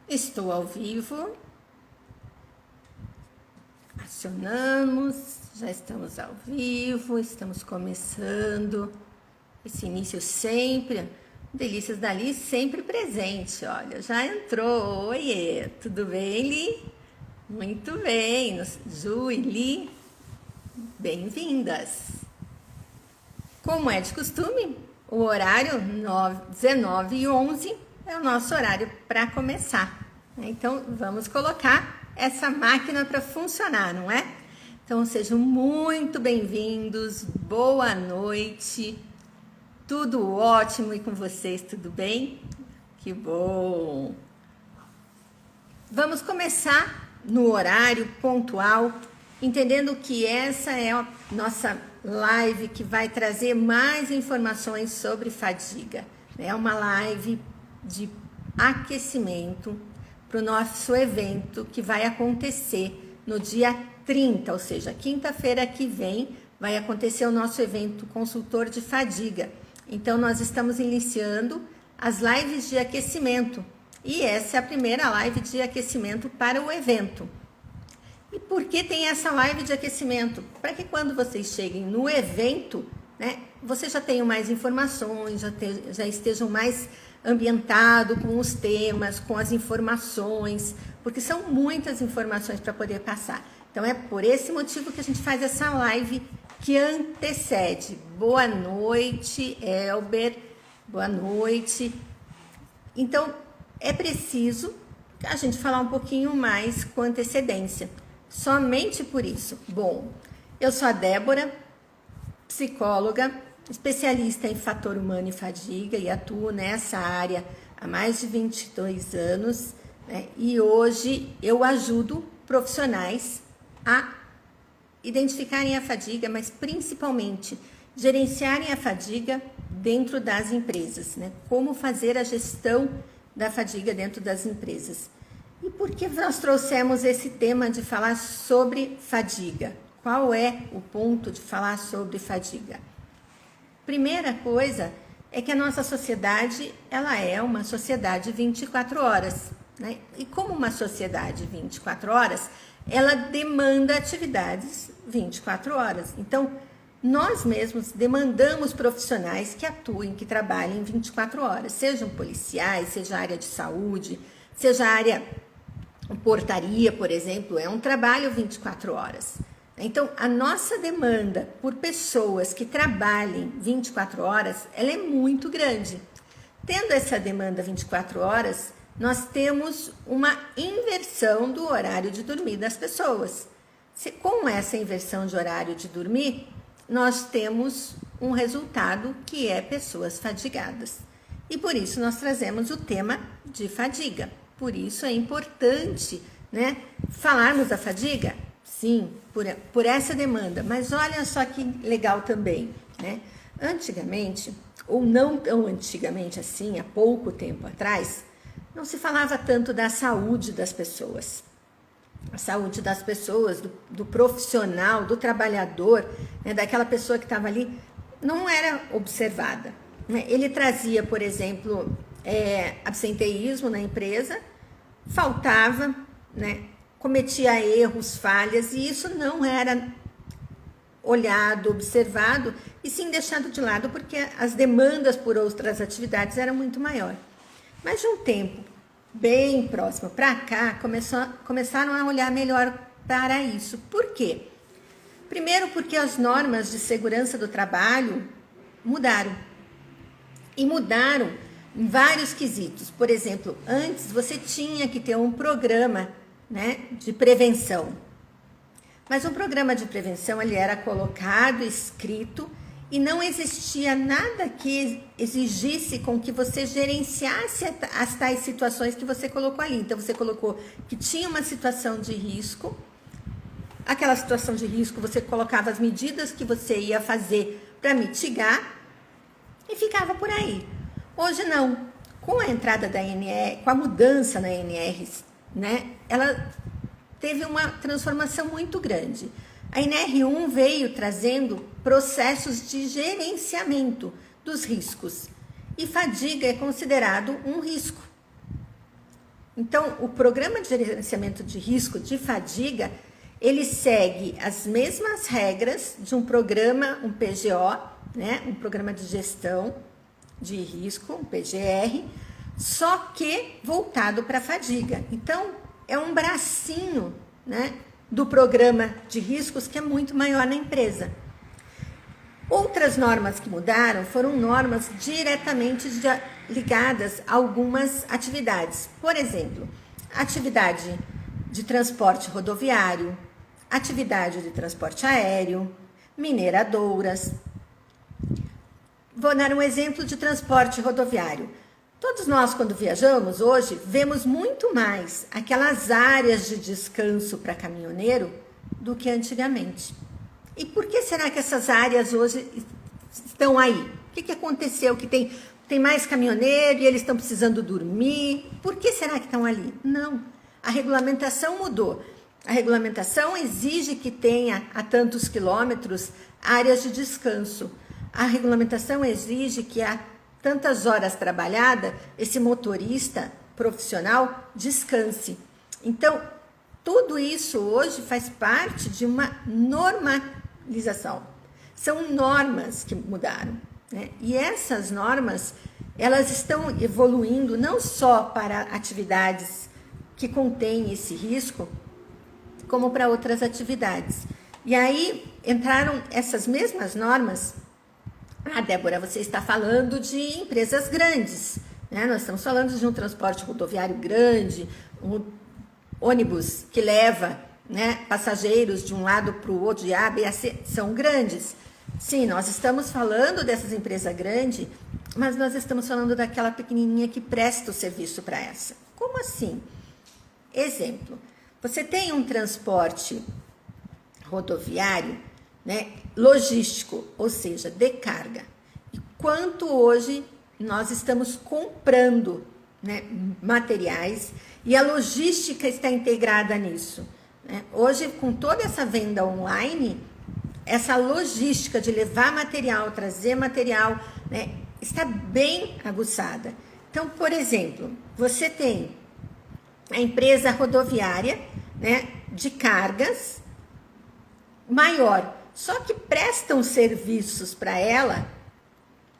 Estou ao vivo. Acionamos, já estamos ao vivo, estamos começando. Esse início sempre, Delícias da Li sempre presente, olha, já entrou. Oiê, tudo bem, Li? Muito bem, Ju e Li, bem-vindas. Como é de costume, o horário 19h11 é o nosso horário para começar. Então, vamos colocar essa máquina para funcionar, não é? Então, sejam muito bem-vindos, boa noite, tudo ótimo e com vocês, tudo bem? Que bom! Vamos começar no horário pontual, entendendo que essa é a nossa live que vai trazer mais informações sobre fadiga. É uma live de aquecimento para o nosso evento que vai acontecer no dia 30, ou seja, quinta-feira que vem vai acontecer o nosso evento Consultor de Fadiga. Então, nós estamos iniciando as lives de aquecimento e essa é a primeira live de aquecimento para o evento. E por que tem essa live de aquecimento? Para que quando vocês cheguem no evento, né, vocês já tenham mais informações, já estejam mais ambientados com os temas, com as informações, porque são muitas informações para poder passar. Então, é por esse motivo que a gente faz essa live que antecede. Boa noite, Elber, boa noite. Então, é preciso a gente falar um pouquinho mais com antecedência. Somente por isso. Bom, eu sou a Débora, psicóloga, especialista em fator humano e fadiga e atuo nessa área há mais de 22 anos, né? E hoje eu ajudo profissionais a identificarem a fadiga, mas principalmente gerenciarem a fadiga dentro das empresas, né? Como fazer a gestão da fadiga dentro das empresas. E por que nós trouxemos esse tema de falar sobre fadiga? Qual é o ponto de falar sobre fadiga? Primeira coisa é que a nossa sociedade, ela é uma sociedade 24 horas, né? E como uma sociedade 24 horas, ela demanda atividades 24 horas. Então, nós mesmos demandamos profissionais que atuem, que trabalhem 24 horas, sejam policiais, seja a área de saúde, seja a área portaria, por exemplo, é um trabalho 24 horas. Então, a nossa demanda por pessoas que trabalhem 24 horas, ela é muito grande. Tendo essa demanda 24 horas, nós temos uma inversão do horário de dormir das pessoas. Com essa inversão de horário de dormir, nós temos um resultado que é pessoas fadigadas. E por isso nós trazemos o tema de fadiga. Por isso é importante, né, falarmos da fadiga. Sim, por essa demanda, mas olha só que legal também, né? Antigamente, ou não tão antigamente assim, há pouco tempo atrás, não se falava tanto da saúde das pessoas. A saúde das pessoas, do profissional, do trabalhador, né, daquela pessoa que estava ali, não era observada, né? Ele trazia, por exemplo, absenteísmo na empresa, faltava, né? Cometia erros, falhas, e isso não era olhado, observado, e sim deixado de lado, porque as demandas por outras atividades eram muito maior. Mas de um tempo bem próximo para cá, começaram a olhar melhor para isso. Por quê? Primeiro porque as normas de segurança do trabalho mudaram. E mudaram em vários quesitos. Por exemplo, antes você tinha que ter um programa, né, de prevenção. Mas um programa de prevenção ele era colocado, escrito, e não existia nada que exigisse com que você gerenciasse as tais situações que você colocou ali. Então, você colocou que tinha uma situação de risco, aquela situação de risco, você colocava as medidas que você ia fazer para mitigar e ficava por aí. Hoje não. Com a entrada da ANR, com a mudança na ANR, né, ela teve uma transformação muito grande. A NR1 veio trazendo processos de gerenciamento dos riscos. E fadiga é considerado um risco. Então, o programa de gerenciamento de risco de fadiga, ele segue as mesmas regras de um programa, um PGO, né? Um programa de gestão de risco, um PGR, só que voltado para a fadiga. Então, é um bracinho, né, do programa de riscos que é muito maior na empresa. Outras normas que mudaram foram normas diretamente ligadas a algumas atividades. Por exemplo, atividade de transporte rodoviário, atividade de transporte aéreo, mineradoras. Vou dar um exemplo de transporte rodoviário. Todos nós, quando viajamos hoje, vemos muito mais aquelas áreas de descanso para caminhoneiro do que antigamente. E por que será que essas áreas hoje estão aí? O que aconteceu? Que tem mais caminhoneiro e eles estão precisando dormir? Por que será que estão ali? Não, a regulamentação mudou. A regulamentação exige que tenha a tantos quilômetros áreas de descanso. A regulamentação exige que a tantas horas trabalhadas, esse motorista profissional descanse. Então, tudo isso hoje faz parte de uma normalização. São normas que mudaram, né? E essas normas, elas estão evoluindo não só para atividades que contêm esse risco, como para outras atividades. E aí entraram essas mesmas normas. Ah, Débora, você está falando de empresas grandes, né? Nós estamos falando de um transporte rodoviário grande, um ônibus que leva, né, passageiros de um lado para o outro, de A, B, A, C, são grandes. Sim, nós estamos falando dessas empresas grandes, mas nós estamos falando daquela pequenininha que presta o serviço para essa. Como assim? Exemplo, você tem um transporte rodoviário, né, logístico, ou seja, de carga. E quanto hoje nós estamos comprando, né, materiais e a logística está integrada nisso, né? Hoje, com toda essa venda online, essa logística de levar material, trazer material, né, está bem aguçada. Então, por exemplo, você tem a empresa rodoviária, né, de cargas maior, só que prestam serviços para ela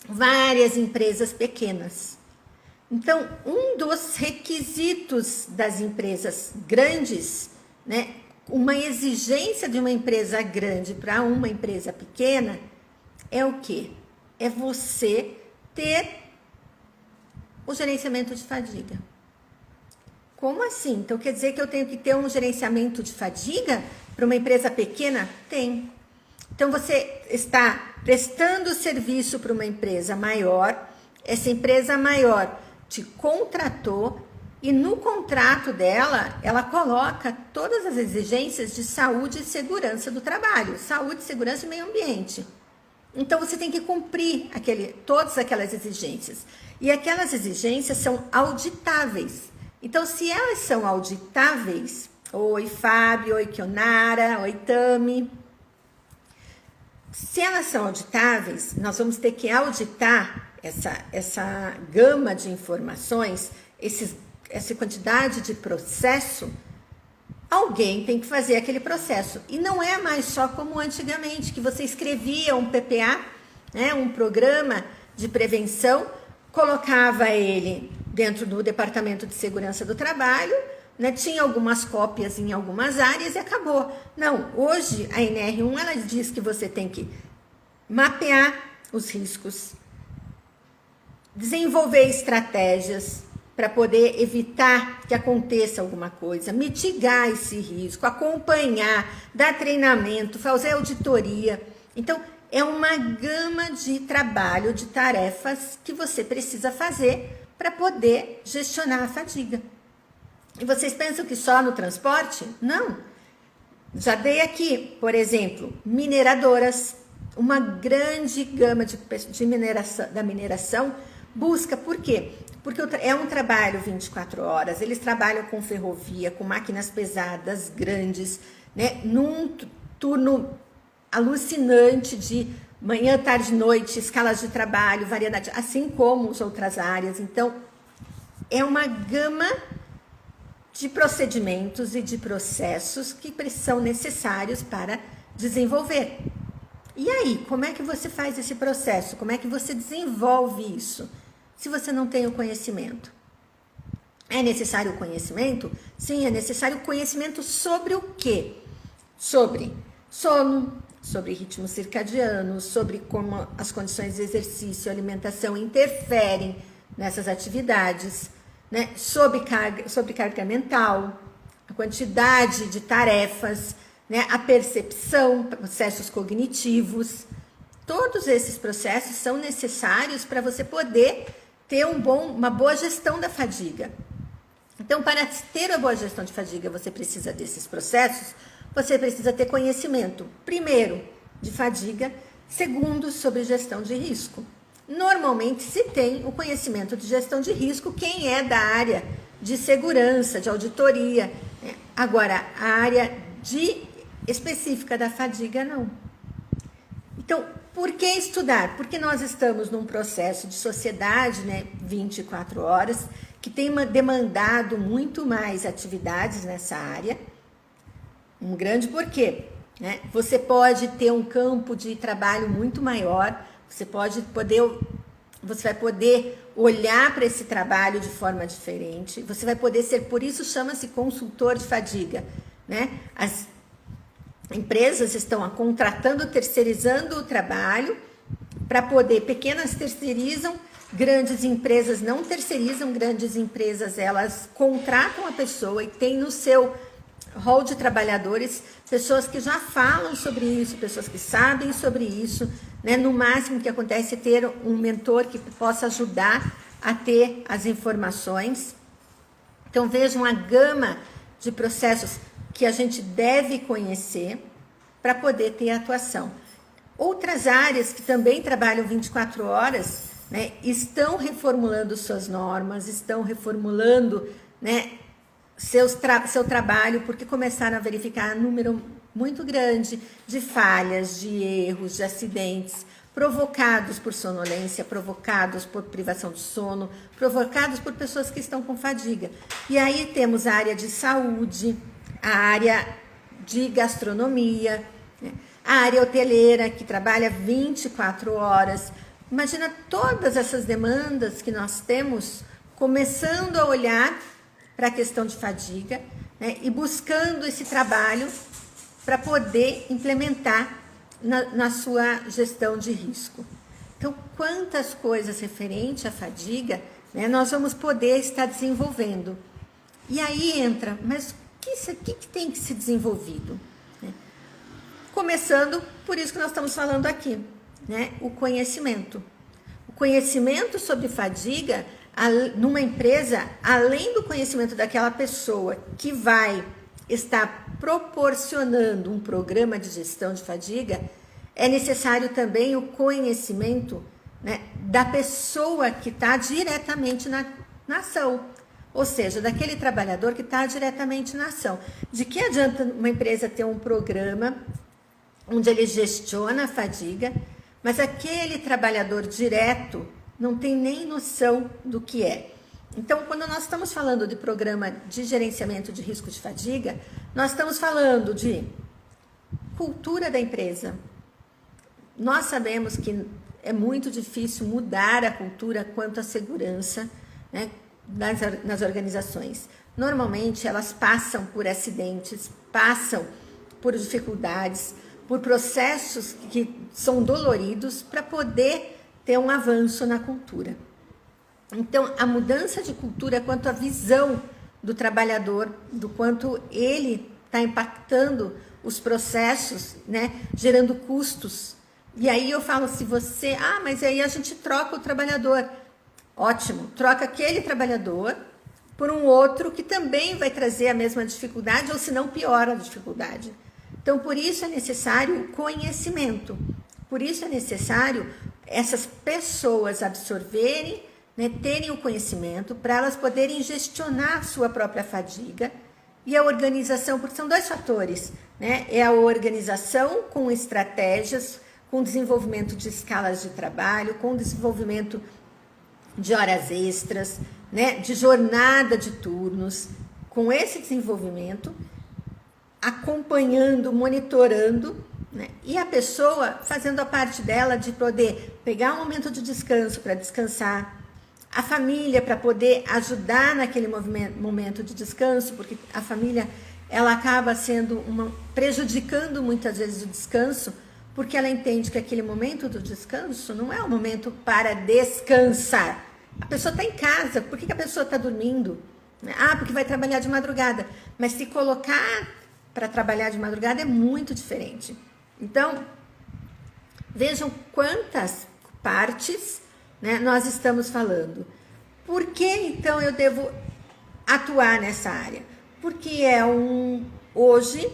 várias empresas pequenas. Então, um dos requisitos das empresas grandes, né, uma exigência de uma empresa grande para uma empresa pequena é o quê? É você ter o gerenciamento de fadiga. Como assim? Então, quer dizer que eu tenho que ter um gerenciamento de fadiga para uma empresa pequena? Tem. Então, você está prestando serviço para uma empresa maior, essa empresa maior te contratou e no contrato dela, ela coloca todas as exigências de saúde e segurança do trabalho, saúde, segurança e meio ambiente. Então, você tem que cumprir todas aquelas exigências. E aquelas exigências são auditáveis. Então, se elas são auditáveis, oi Fábio, oi Kionara, oi Tami, se elas são auditáveis, nós vamos ter que auditar essa gama de informações, essa quantidade de processo. Alguém tem que fazer aquele processo. E não é mais só como antigamente, que você escrevia um PPA, né, um programa de prevenção, colocava ele dentro do Departamento de Segurança do Trabalho, né, tinha algumas cópias em algumas áreas e acabou. Não, hoje a NR1 ela diz que você tem que mapear os riscos, desenvolver estratégias para poder evitar que aconteça alguma coisa, mitigar esse risco, acompanhar, dar treinamento, fazer auditoria. Então, é uma gama de trabalho, de tarefas que você precisa fazer para poder gestionar a fadiga. E vocês pensam que só no transporte? Não. Já dei aqui, por exemplo, mineradoras, uma grande gama de mineração busca. Por quê? Porque é um trabalho 24 horas, eles trabalham com ferrovia, com máquinas pesadas, grandes, né? Num turno alucinante de manhã, tarde, noite, escalas de trabalho, variedade, assim como as outras áreas. Então, é uma gama de procedimentos e de processos que são necessários para desenvolver. E aí, como é que você faz esse processo? Como é que você desenvolve isso? Se você não tem o conhecimento. É necessário o conhecimento? Sim, é necessário o conhecimento sobre o quê? Sobre sono, sobre ritmo circadiano, sobre como as condições de exercício e alimentação interferem nessas atividades, né? Sobre carga mental, a quantidade de tarefas, né? A percepção, processos cognitivos. Todos esses processos são necessários para você poder ter uma boa gestão da fadiga. Então, para ter a boa gestão de fadiga, você precisa desses processos, você precisa ter conhecimento, primeiro, de fadiga, segundo, sobre gestão de risco. Normalmente se tem o conhecimento de gestão de risco quem é da área de segurança, de auditoria. Agora, a área específica da fadiga, não. Então, por que estudar? Porque nós estamos num processo de sociedade, né, 24 horas, que tem demandado muito mais atividades nessa área. Um grande porquê, né? Você pode ter um campo de trabalho muito maior, você vai poder olhar para esse trabalho de forma diferente, você vai poder ser, por isso chama-se consultor de fadiga, né? As empresas estão contratando, terceirizando o trabalho para poder, pequenas terceirizam, grandes empresas não terceirizam, grandes empresas elas contratam a pessoa e tem no seu rol de trabalhadores pessoas que já falam sobre isso, pessoas que sabem sobre isso, né? No máximo o que acontece é ter um mentor que possa ajudar a ter as informações. Então vejam a gama de processos que a gente deve conhecer para poder ter atuação. Outras áreas que também trabalham 24 horas, né, estão reformulando suas normas, estão reformulando, né, seu trabalho, porque começaram a verificar um número muito grande de falhas, de erros, de acidentes, provocados por sonolência, provocados por privação de sono, provocados por pessoas que estão com fadiga. E aí temos a área de saúde, a área de gastronomia, né? A área hoteleira, que trabalha 24 horas. Imagina todas essas demandas que nós temos, começando a olhar para a questão de fadiga, né? E buscando esse trabalho para poder implementar na sua gestão de risco. Então, quantas coisas referentes à fadiga, né, nós vamos poder estar desenvolvendo. E aí entra, mas o que tem que ser desenvolvido? Né? Começando por isso que nós estamos falando aqui, né? O conhecimento. O conhecimento sobre fadiga, numa empresa, além do conhecimento daquela pessoa que vai estar proporcionando um programa de gestão de fadiga, é necessário também o conhecimento, né, da pessoa que está diretamente na ação. Ou seja, daquele trabalhador que está diretamente na ação. De que adianta uma empresa ter um programa onde ele gestiona a fadiga, mas aquele trabalhador direto não tem nem noção do que é. Então, quando nós estamos falando de programa de gerenciamento de risco de fadiga, nós estamos falando de cultura da empresa. Nós sabemos que é muito difícil mudar a cultura quanto à segurança, né, nas organizações. Normalmente, elas passam por acidentes, passam por dificuldades, por processos que são doloridos para poder ter um avanço na cultura. Então, a mudança de cultura quanto à visão do trabalhador, do quanto ele está impactando os processos, né, gerando custos. E aí eu falo, se você... mas aí a gente troca o trabalhador. Ótimo, troca aquele trabalhador por um outro que também vai trazer a mesma dificuldade, ou se não piora a dificuldade. Então, por isso é necessário conhecimento. Por isso é necessário essas pessoas absorverem, né, terem o conhecimento para elas poderem gestionar sua própria fadiga e a organização, porque são dois fatores, né? É a organização com estratégias, com desenvolvimento de escalas de trabalho, com desenvolvimento de horas extras, né, de jornada de turnos. com esse desenvolvimento, acompanhando, monitorando, né? E a pessoa fazendo a parte dela de poder pegar um momento de descanso para descansar, a família para poder ajudar naquele momento de descanso, porque a família ela acaba sendo prejudicando muitas vezes o descanso, porque ela entende que aquele momento do descanso não é o momento para descansar. A pessoa está em casa, por que a pessoa está dormindo? Ah, porque vai trabalhar de madrugada. Mas se colocar para trabalhar de madrugada é muito diferente. Então, vejam quantas partes, né, nós estamos falando. Por que então eu devo atuar nessa área? Porque hoje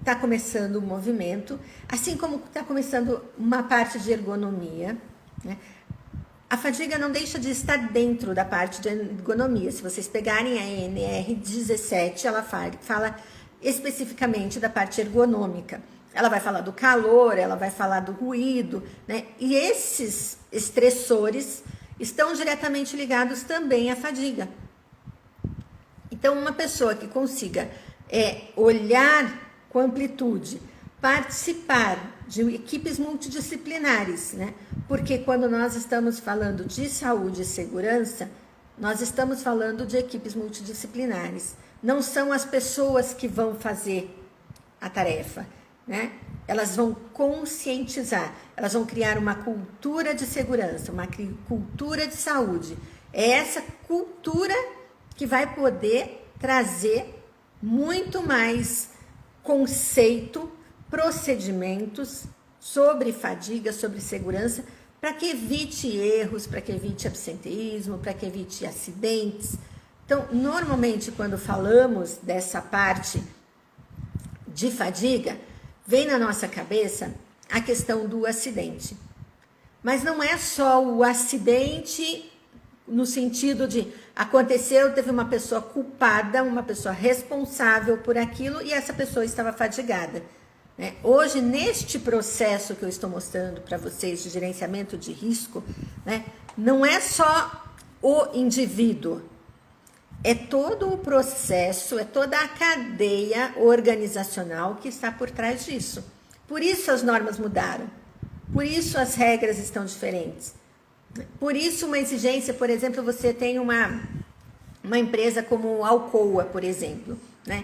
está começando um movimento, assim como está começando uma parte de ergonomia, né? A fadiga não deixa de estar dentro da parte de ergonomia. Se vocês pegarem a NR17, ela fala especificamente da parte ergonômica. Ela vai falar do calor, ela vai falar do ruído, né? E esses estressores estão diretamente ligados também à fadiga. Então, uma pessoa que consiga olhar com amplitude, participar de equipes multidisciplinares, né? Porque quando nós estamos falando de saúde e segurança, nós estamos falando de equipes multidisciplinares. Não são as pessoas que vão fazer a tarefa, né? Elas vão conscientizar, elas vão criar uma cultura de segurança, uma cultura de saúde. É essa cultura que vai poder trazer muito mais conceito, procedimentos sobre fadiga, sobre segurança, para que evite erros, para que evite absenteísmo, para que evite acidentes. Então, normalmente, quando falamos dessa parte de fadiga, vem na nossa cabeça a questão do acidente. Mas não é só o acidente no sentido de aconteceu, teve uma pessoa culpada, uma pessoa responsável por aquilo e essa pessoa estava fadigada, né? Hoje, neste processo que eu estou mostrando para vocês de gerenciamento de risco, né, não é só o indivíduo, é todo o processo, é toda a cadeia organizacional que está por trás disso. Por isso as normas mudaram, por isso as regras estão diferentes. Por isso uma exigência, por exemplo, você tem uma empresa como a Alcoa, por exemplo, né?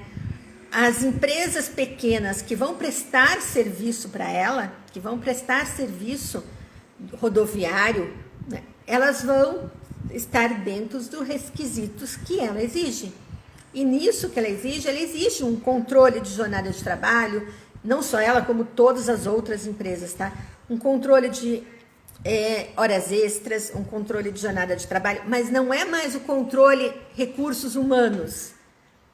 As empresas pequenas que vão prestar serviço para ela, que vão prestar serviço rodoviário, né, elas vão estar dentro dos requisitos que ela exige. E nisso que ela exige um controle de jornada de trabalho, não só ela, como todas as outras empresas, tá? Um controle de horas extras, um controle de jornada de trabalho, mas não é mais o controle recursos humanos.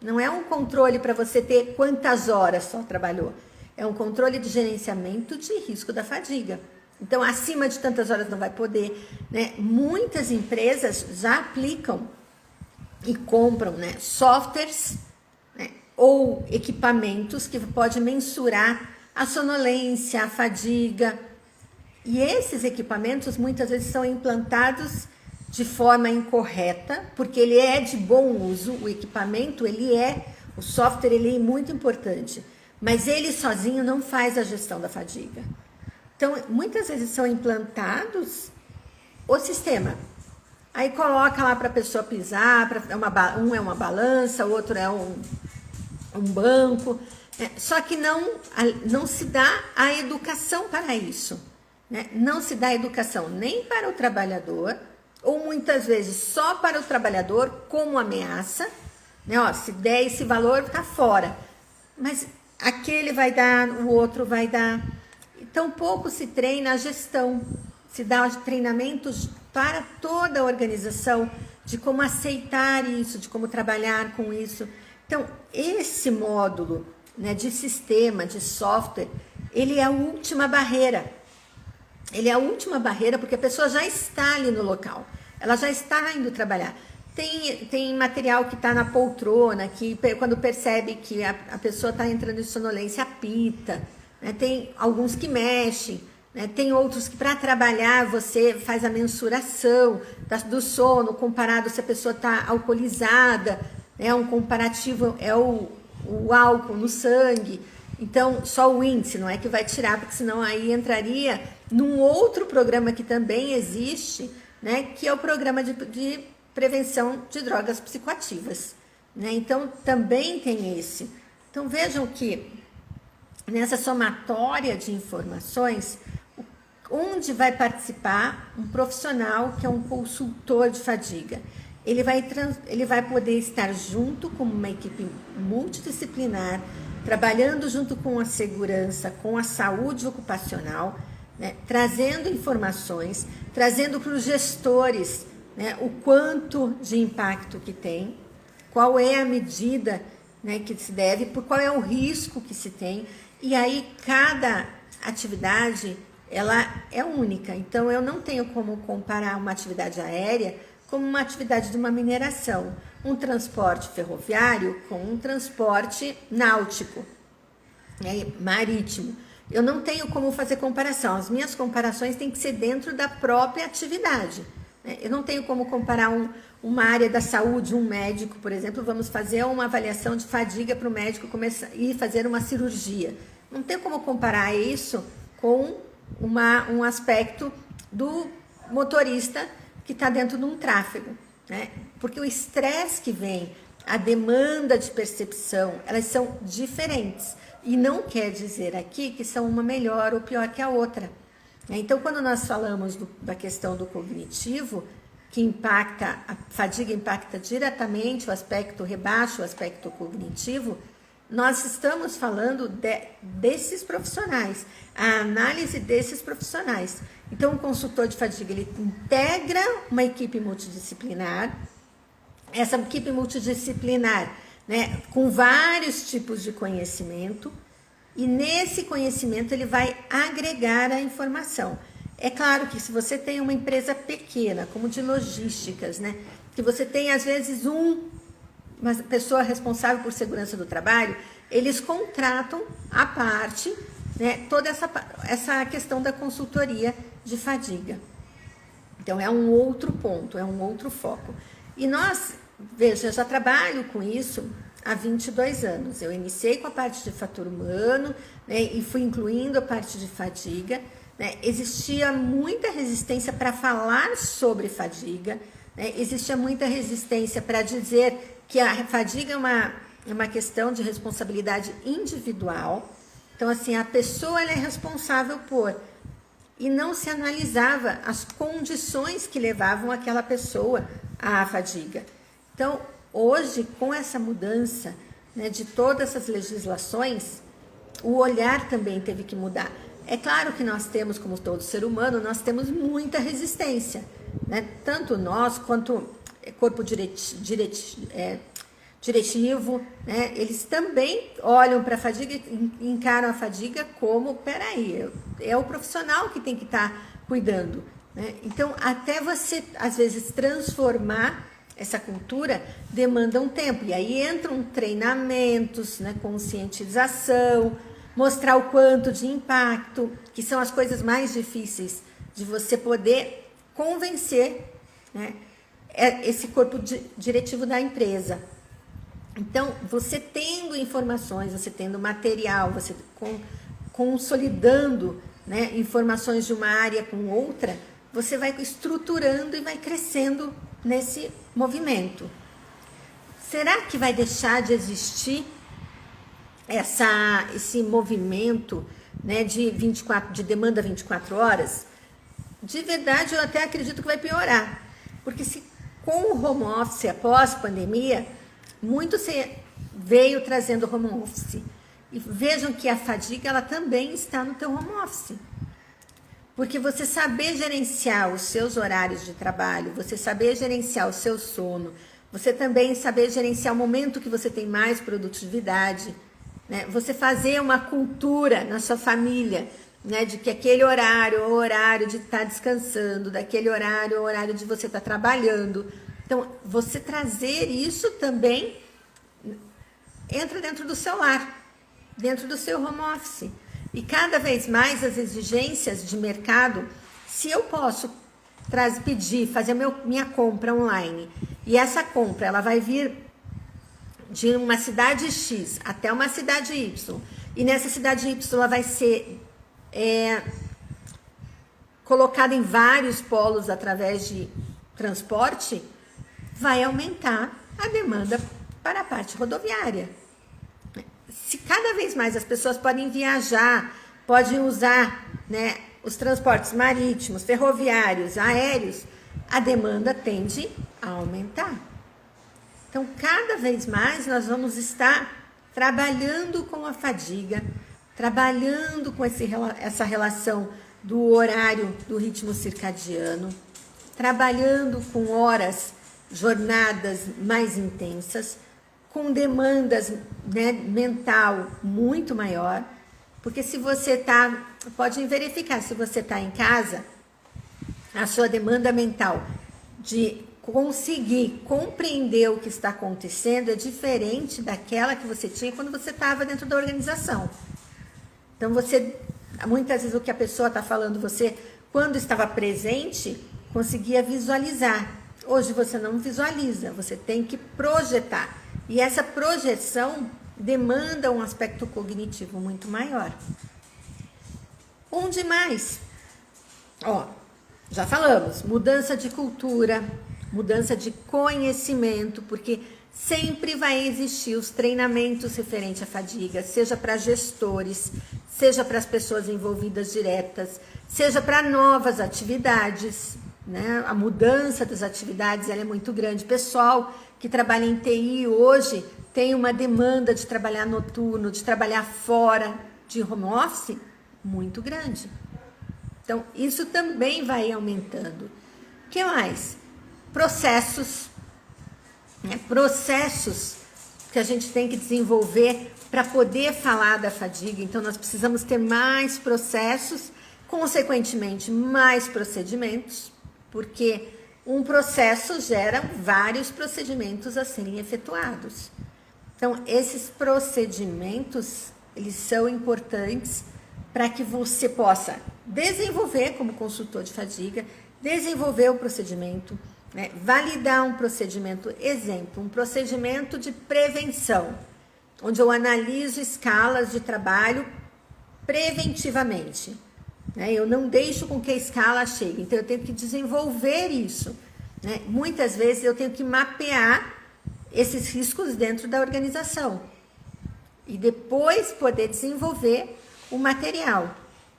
Não é um controle para você ter quantas horas só trabalhou. É um controle de gerenciamento de risco da fadiga. Então, acima de tantas horas não vai poder, né? Muitas empresas já aplicam e compram, né, softwares, né, ou equipamentos que pode mensurar a sonolência, a fadiga. E esses equipamentos muitas vezes são implantados de forma incorreta, porque ele é de bom uso, o equipamento, o software, ele é muito importante, mas ele sozinho não faz a gestão da fadiga. Então, muitas vezes são implantados o sistema, aí coloca lá para a pessoa pisar, um é uma balança, o outro é um banco, né? Só que não se dá a educação para isso, né? Não se dá educação nem para o trabalhador, ou muitas vezes só para o trabalhador como ameaça, né? Ó, se der esse valor, tá fora. Mas aquele vai dar, o outro vai dar. Então, pouco se treina a gestão, se dá treinamentos para toda a organização de como aceitar isso, de como trabalhar com isso. Então, esse módulo, né, de sistema, de software, ele é a última barreira. Ele é a última barreira porque a pessoa já está ali no local, ela já está indo trabalhar. Tem material que está na poltrona, que quando percebe que a pessoa está entrando em sonolência, apita, né? Tem alguns que mexem, né? Tem outros que para trabalhar você faz a mensuração do sono, comparado se a pessoa está alcoolizada, né? Um comparativo é o álcool no sangue. Então, só o índice, não é que vai tirar, porque senão aí entraria num outro programa que também existe, né? Que é o programa de prevenção de drogas psicoativas, né? Então, também tem esse. Então, vejam que nessa somatória de informações, onde vai participar um profissional que é um consultor de fadiga. Ele vai poder estar junto com uma equipe multidisciplinar, trabalhando junto com a segurança, com a saúde ocupacional, né, trazendo informações, trazendo para os gestores, né, o quanto de impacto que tem, qual é a medida, né, que se deve, por qual é o risco que se tem, e aí cada atividade ela é única. Então eu não tenho como comparar uma atividade aérea como uma atividade de uma mineração, um transporte ferroviário com um transporte náutico, né, marítimo. Eu não tenho como fazer comparação. As minhas comparações têm que ser dentro da própria atividade, né? Eu não tenho como comparar uma área da saúde, um médico, por exemplo, vamos fazer uma avaliação de fadiga para o médico começar e fazer uma cirurgia. Não tem como comparar isso com um aspecto do motorista que está dentro de um tráfego, né? Porque o estresse que vem, a demanda de percepção, elas são diferentes. E não quer dizer aqui que são uma melhor ou pior que a outra. Então, quando nós falamos da questão do cognitivo, que impacta, a fadiga impacta diretamente o aspecto, rebaixa o aspecto cognitivo, nós estamos falando desses profissionais, a análise desses profissionais. Então, o consultor de fadiga, ele integra uma equipe multidisciplinar, essa equipe multidisciplinar, né, com vários tipos de conhecimento, e nesse conhecimento ele vai agregar a informação. É claro que se você tem uma empresa pequena, como de logísticas, né, que você tem às vezes uma pessoa responsável por segurança do trabalho, eles contratam à parte, né, toda essa questão da consultoria de fadiga. Então, é um outro ponto, é um outro foco. E nós, veja, eu já trabalho com isso há 22 anos. Eu iniciei com a parte de fator humano, né, e fui incluindo a parte de fadiga, né. Existia muita resistência para falar sobre fadiga, né, existia muita resistência para dizer que a fadiga é uma questão de responsabilidade individual. Então, assim, a pessoa ela é responsável por... E não se analisava as condições que levavam aquela pessoa à fadiga. Então, hoje, com essa mudança, né, de todas essas legislações, o olhar também teve que mudar. É claro que nós temos, como todo ser humano, nós temos muita resistência, né? Tanto nós quanto corpo diretivo, né? Eles também olham para a fadiga e encaram a fadiga como, peraí, é o profissional que tem que estar cuidando, né? Então, até você, às vezes, transformar essa cultura demanda um tempo. E aí entram treinamentos, né, conscientização, mostrar o quanto de impacto, que são as coisas mais difíceis de você poder convencer, né, esse corpo diretivo da empresa. Então, você tendo informações, você tendo material, você consolidando, né, informações de uma área com outra, você vai estruturando e vai crescendo nesse movimento. Será que vai deixar de existir esse movimento, né, de demanda 24 horas? De verdade, eu até acredito que vai piorar. Porque se com o home office após pandemia, muito se veio trazendo home office. E vejam que a fadiga ela também está no teu home office. Porque você saber gerenciar os seus horários de trabalho, você saber gerenciar o seu sono, você também saber gerenciar o momento que você tem mais produtividade, né? Você fazer uma cultura na sua família, né, de que aquele horário é o horário de estar descansando, daquele horário é o horário de você estar trabalhando. Então, você trazer isso também entra dentro do seu lar, dentro do seu home office. E cada vez mais as exigências de mercado, se eu posso pedir, fazer minha compra online, e essa compra ela vai vir de uma cidade X até uma cidade Y, e nessa cidade Y ela vai ser colocada em vários polos através de transporte, vai aumentar a demanda para a parte rodoviária. Se cada vez mais as pessoas podem viajar, podem usar, né, os transportes marítimos, ferroviários, aéreos, a demanda tende a aumentar. Então, cada vez mais nós vamos estar trabalhando com a fadiga, trabalhando com essa relação do horário, do ritmo circadiano, trabalhando com horas, jornadas mais intensas, com demandas, né, mental muito maior, porque se você pode verificar, se você está em casa, a sua demanda mental de conseguir compreender o que está acontecendo é diferente daquela que você tinha quando você estava dentro da organização. Então, muitas vezes o que a pessoa está falando, você, quando estava presente, conseguia visualizar. Hoje você não visualiza, você tem que projetar. E essa projeção demanda um aspecto cognitivo muito maior. Onde mais? Já falamos, mudança de cultura, mudança de conhecimento, porque sempre vai existir os treinamentos referentes à fadiga, seja para gestores, seja para as pessoas envolvidas diretas, seja para novas atividades, né? A mudança das atividades ela é muito grande. Pessoal que trabalha em TI hoje tem uma demanda de trabalhar noturno, de trabalhar fora, de home office, muito grande. Então, isso também vai aumentando. O que mais? Processos, né? Processos que a gente tem que desenvolver para poder falar da fadiga. Então, nós precisamos ter mais processos, consequentemente, mais procedimentos, porque um processo gera vários procedimentos a serem efetuados. Então, esses procedimentos, eles são importantes para que você possa desenvolver como consultor de fadiga, desenvolver o procedimento, né? Validar um procedimento, exemplo, um procedimento de prevenção, onde eu analiso escalas de trabalho preventivamente, né? Eu não deixo com que a escala chegue, então eu tenho que desenvolver isso, né? Muitas vezes eu tenho que mapear esses riscos dentro da organização e depois poder desenvolver o material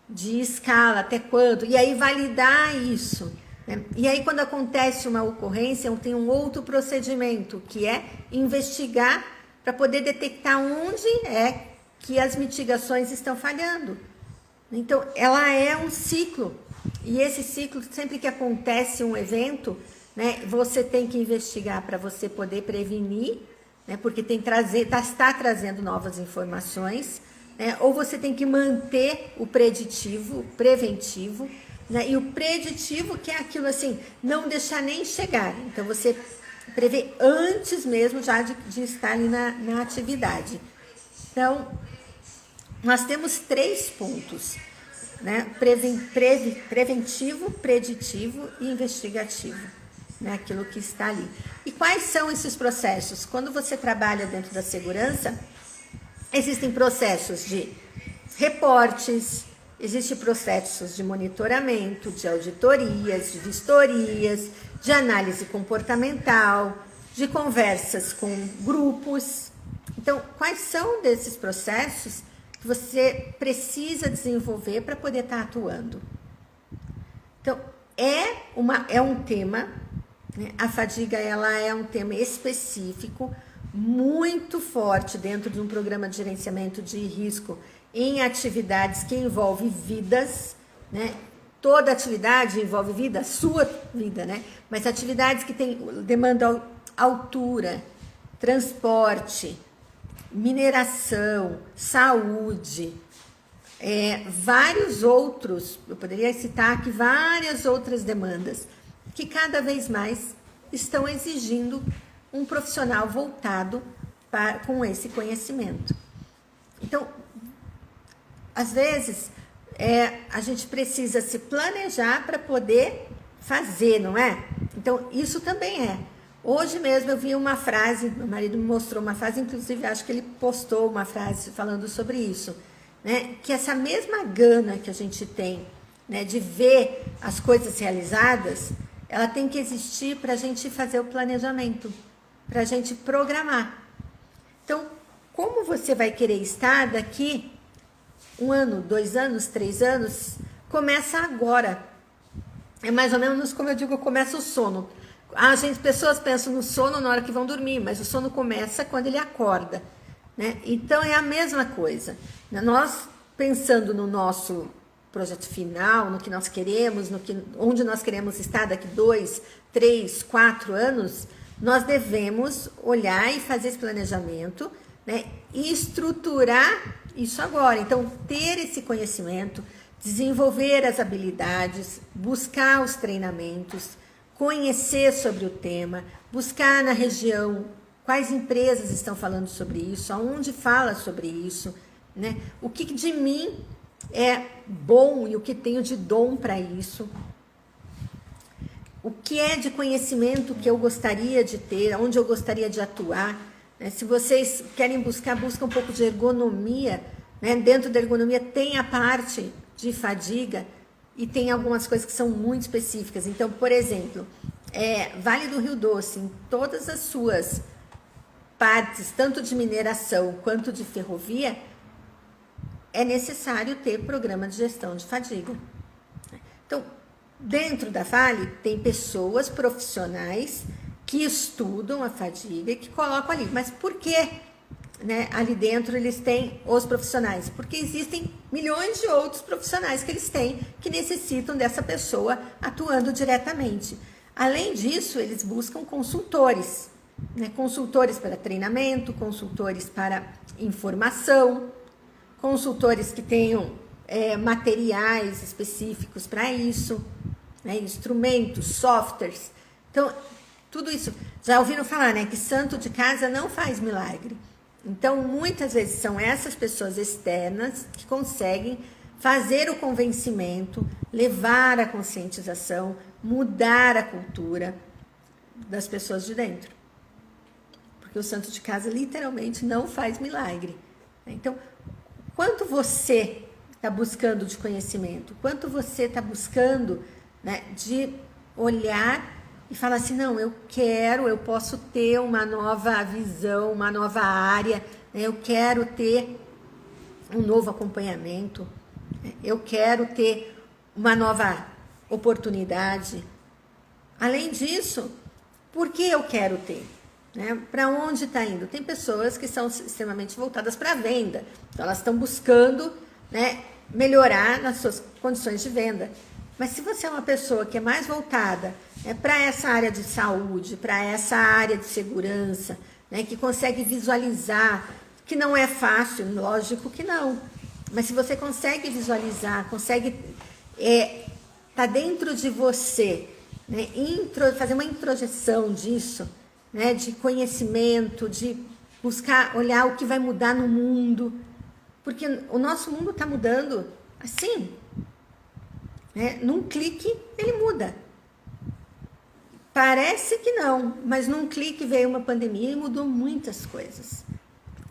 de escala, até quanto, e aí validar isso, né? E aí quando acontece uma ocorrência, eu tenho um outro procedimento, que é investigar para poder detectar onde é que as mitigações estão falhando. Então, ela é um ciclo, e esse ciclo, sempre que acontece um evento, né, você tem que investigar para você poder prevenir, né, porque está trazendo novas informações, né, ou você tem que manter o preditivo, o preventivo, né, e o preditivo, que é aquilo assim, não deixar nem chegar. Então, você prevê antes mesmo já de estar ali na atividade. Então, nós temos 3 pontos, né? Preventivo, preditivo e investigativo, né? Aquilo que está ali. E quais são esses processos? Quando você trabalha dentro da segurança, existem processos de reportes, existem processos de monitoramento, de auditorias, de vistorias, de análise comportamental, de conversas com grupos. Então, quais são desses processos que você precisa desenvolver para poder estar atuando? Então, é um tema, né? A fadiga ela é um tema específico, muito forte dentro de um programa de gerenciamento de risco em atividades que envolvem vidas, né? Toda atividade envolve vida, a sua vida, né? Mas atividades que demandam altura, transporte, mineração, saúde, vários outros, eu poderia citar aqui várias outras demandas que cada vez mais estão exigindo um profissional voltado com esse conhecimento. Então, às vezes, a gente precisa se planejar para poder fazer, não é? Então, isso também é. Hoje mesmo eu vi uma frase, meu marido me mostrou uma frase, inclusive acho que ele postou uma frase falando sobre isso, né? Que essa mesma gana que a gente tem, né, de ver as coisas realizadas, ela tem que existir para a gente fazer o planejamento, para a gente programar. Então, como você vai querer estar daqui 1 ano, 2 anos, 3 anos? Começa agora. É mais ou menos como eu digo, começa o sono. Pessoas pensam no sono na hora que vão dormir, mas o sono começa quando ele acorda, né? Então é a mesma coisa. Nós pensando no nosso projeto final, no que nós queremos, onde nós queremos estar daqui 2, 3, 4 anos, nós devemos olhar e fazer esse planejamento, né? E estruturar isso agora. Então, ter esse conhecimento, desenvolver as habilidades, buscar os treinamentos, conhecer sobre o tema, buscar na região quais empresas estão falando sobre isso, aonde fala sobre isso, né? O que de mim é bom e o que tenho de dom para isso, o que é de conhecimento que eu gostaria de ter, onde eu gostaria de atuar, né? Se vocês querem busca um pouco de ergonomia, né? Dentro da ergonomia tem a parte de fadiga e tem algumas coisas que são muito específicas. Então, por exemplo, Vale do Rio Doce, em todas as suas partes, tanto de mineração quanto de ferrovia, é necessário ter programa de gestão de fadiga. Então, dentro da Vale, tem pessoas profissionais que estudam a fadiga e que colocam ali. Mas por que, né, ali dentro eles têm os profissionais? Porque existem milhões de outros profissionais que eles têm que necessitam dessa pessoa atuando diretamente. Além disso, eles buscam consultores, né? Consultores para treinamento, consultores para informação, consultores que tenham materiais específicos para isso, né? Instrumentos, softwares. Então, tudo isso. Já ouviram falar, né, que santo de casa não faz milagre. Então, muitas vezes são essas pessoas externas que conseguem fazer o convencimento, levar a conscientização, mudar a cultura das pessoas de dentro. Porque o santo de casa literalmente não faz milagre. Então, quanto você está buscando de conhecimento, quanto você está buscando, né, de olhar e falar assim, não, eu posso ter uma nova visão, uma nova área, né, eu quero ter um novo acompanhamento, né, eu quero ter uma nova oportunidade. Além disso, por que eu quero ter? Né? Para onde está indo? Tem pessoas que são extremamente voltadas para a venda, então elas estão buscando, né, melhorar nas suas condições de venda. Mas se você é uma pessoa que é mais voltada, né, para essa área de saúde, para essa área de segurança, né, que consegue visualizar, que não é fácil, lógico que não, mas se você consegue visualizar, consegue tá dentro de você, né, fazer uma introjeção disso, né, de conhecimento, de buscar olhar o que vai mudar no mundo, porque o nosso mundo está mudando assim, né, num clique ele muda. Parece que não, mas num clique veio uma pandemia e mudou muitas coisas,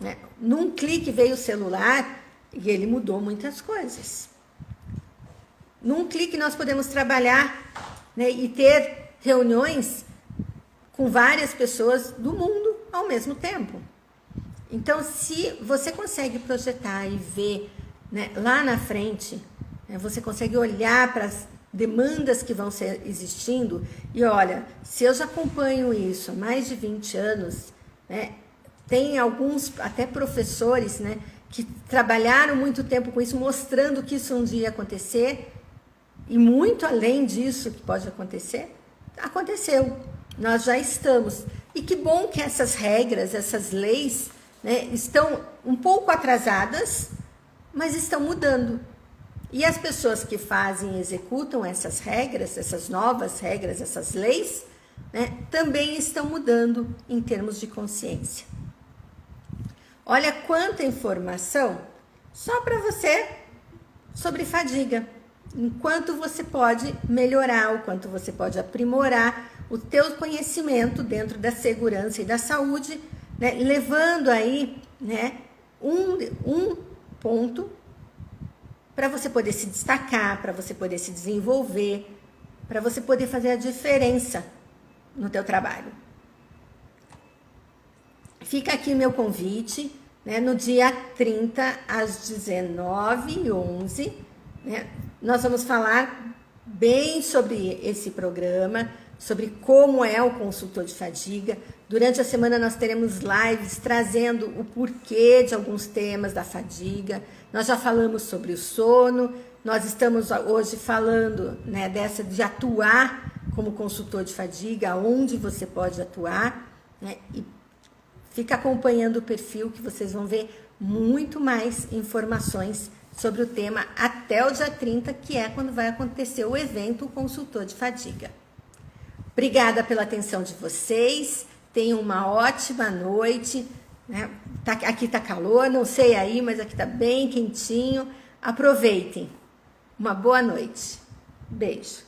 né? Num clique veio o celular e ele mudou muitas coisas. Num clique nós podemos trabalhar, né, e ter reuniões com várias pessoas do mundo ao mesmo tempo. Então, se você consegue projetar e ver, né, lá na frente, né, você consegue olhar para as demandas que vão ser existindo e olha, se eu já acompanho isso há mais de 20 anos, né, tem alguns até professores, né, que trabalharam muito tempo com isso, mostrando que isso um dia ia acontecer, e muito além disso que pode acontecer, aconteceu. Nós já estamos. E que bom que essas regras, essas leis, né, estão um pouco atrasadas, mas estão mudando. E as pessoas que fazem e executam essas regras, essas novas regras, essas leis, né, também estão mudando em termos de consciência. Olha quanta informação só para você sobre fadiga. Enquanto você pode melhorar, o quanto você pode aprimorar o teu conhecimento dentro da segurança e da saúde, né, levando aí, né, um ponto para você poder se destacar, para você poder se desenvolver, para você poder fazer a diferença no teu trabalho. Fica aqui meu convite, né, no dia 30, às 19h11, né, nós vamos falar bem sobre esse programa, sobre como é o consultor de fadiga. Durante a semana nós teremos lives trazendo o porquê de alguns temas da fadiga. Nós já falamos sobre o sono, nós estamos hoje falando, né, dessa de atuar como consultor de fadiga, onde você pode atuar, né, e fica acompanhando o perfil que vocês vão ver muito mais informações sobre o tema até o dia 30, que é quando vai acontecer o evento Consultor de Fadiga. Obrigada pela atenção de vocês, tenham uma ótima noite, né? Aqui tá calor, não sei aí, mas aqui tá bem quentinho. Aproveitem. Uma boa noite. Beijo.